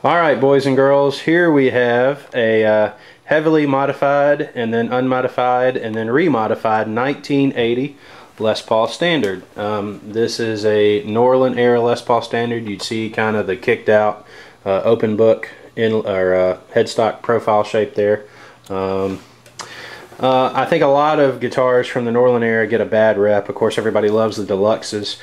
Alright, boys and girls, here we have a heavily modified and then unmodified and then remodified 1980 Les Paul Standard. This is a Norland era Les Paul Standard. You'd see kind of the kicked out open book headstock profile shape there. I think a lot of guitars from the Norland era get a bad rep. Of course, everybody loves the deluxes.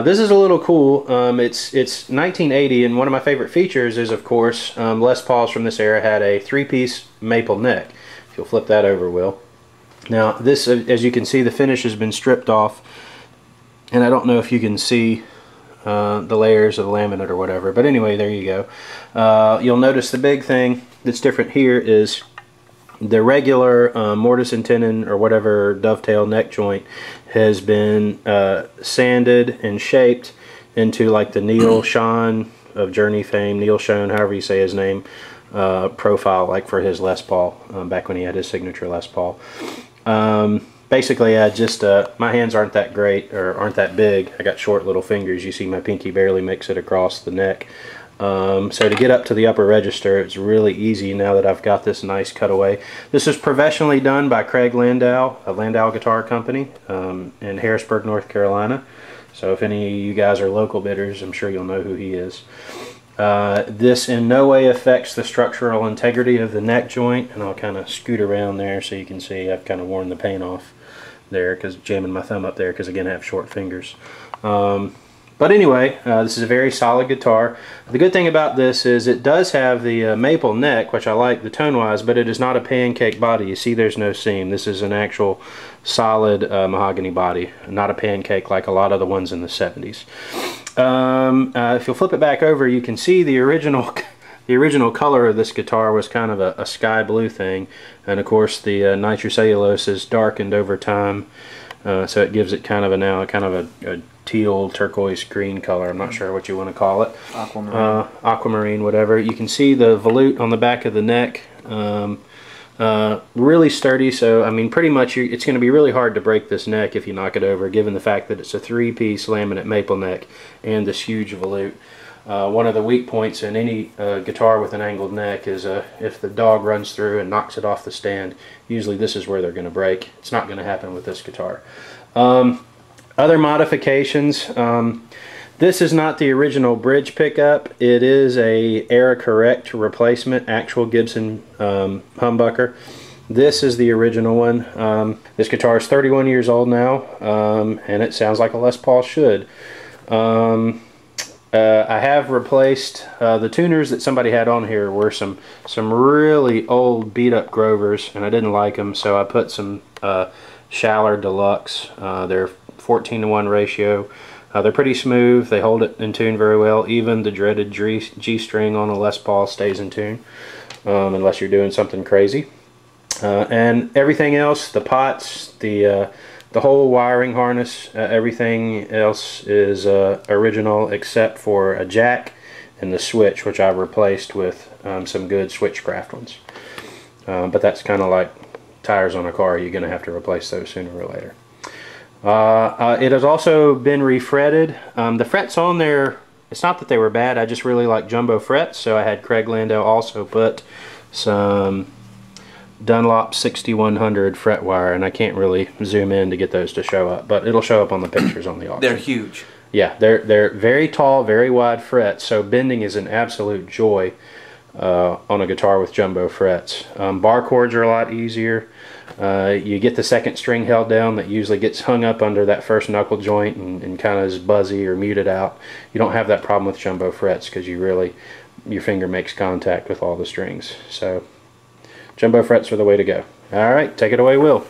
This is a little cool. It's 1980, and one of my favorite features is, of course, Les Pauls from this era had a three-piece maple neck. If you'll flip that over, Will. Now, this, as you can see, the finish has been stripped off, and I don't know if you can see the layers of the laminate or whatever, but anyway, there you go. You'll notice the big thing that's different here is the regular mortise and tenon or whatever dovetail neck joint has been sanded and shaped into like the Neil Schon of Journey fame, Neil Schon, however you say his name, profile, like for his Les Paul back when he had his signature Les Paul. Basically, I just my hands aren't that great or aren't that big. I got short little fingers. You see my pinky barely makes it across the neck. So to get up to the upper register, it's really easy now that I've got this nice cutaway. This is professionally done by Craig Landau, a Landau Guitar Company in Harrisburg, North Carolina. So if any of you guys are local bidders, I'm sure you'll know who he is. This in no way affects the structural integrity of the neck joint, and I'll kind of scoot around there so you can see I've kind of worn the paint off there, because jamming my thumb up there, because again I have short fingers. But anyway, this is a very solid guitar. The good thing about this is it does have the maple neck, which I like the tone-wise, but it is not a pancake body. You see there's no seam. This is an actual solid mahogany body, not a pancake like a lot of the ones in the 70s. If you'll flip it back over, you can see the original color of this guitar was kind of a sky blue thing, and of course the nitrocellulose is darkened over time, so it gives it kind of a teal, turquoise, green color. I'm not sure what you want to call it. Aquamarine. Aquamarine, whatever. You can see the volute on the back of the neck. Really sturdy, so I mean pretty much it's going to be really hard to break this neck if you knock it over, given the fact that it's a three-piece laminate maple neck and this huge volute. One of the weak points in any guitar with an angled neck is if the dog runs through and knocks it off the stand, usually this is where they're going to break. It's not going to happen with this guitar. Other modifications, this is not the original bridge pickup. It is a era correct replacement, actual Gibson humbucker. This is the original one. This guitar is 31 years old now, and it sounds like a Les Paul should. I have replaced the tuners that somebody had on here were some really old beat up Grovers, and I didn't like them, so I put some Schaller Deluxe. They're 14:1 ratio. They're pretty smooth. They hold it in tune very well. Even the dreaded G string on a Les Paul stays in tune, unless you're doing something crazy. And everything else, the pots, the whole wiring harness, everything else is original except for a jack and the switch, which I've replaced with some good Switchcraft ones. But that's kind of like tires on a car. You're going to have to replace those sooner or later. It has also been refretted. The frets on there, it's not that they were bad, I just really like jumbo frets, so I had Craig Landau also put some Dunlop 6100 fret wire, and I can't really zoom in to get those to show up, but it'll show up on the pictures on the auction. They're huge. Yeah, they're very tall, very wide frets, so bending is an absolute joy on a guitar with jumbo frets. Bar chords are a lot easier. You get the second string held down that usually gets hung up under that first knuckle joint and kind of is buzzy or muted out. You don't have that problem with jumbo frets because your finger makes contact with all the strings. So jumbo frets are the way to go. Alright, take it away, Will.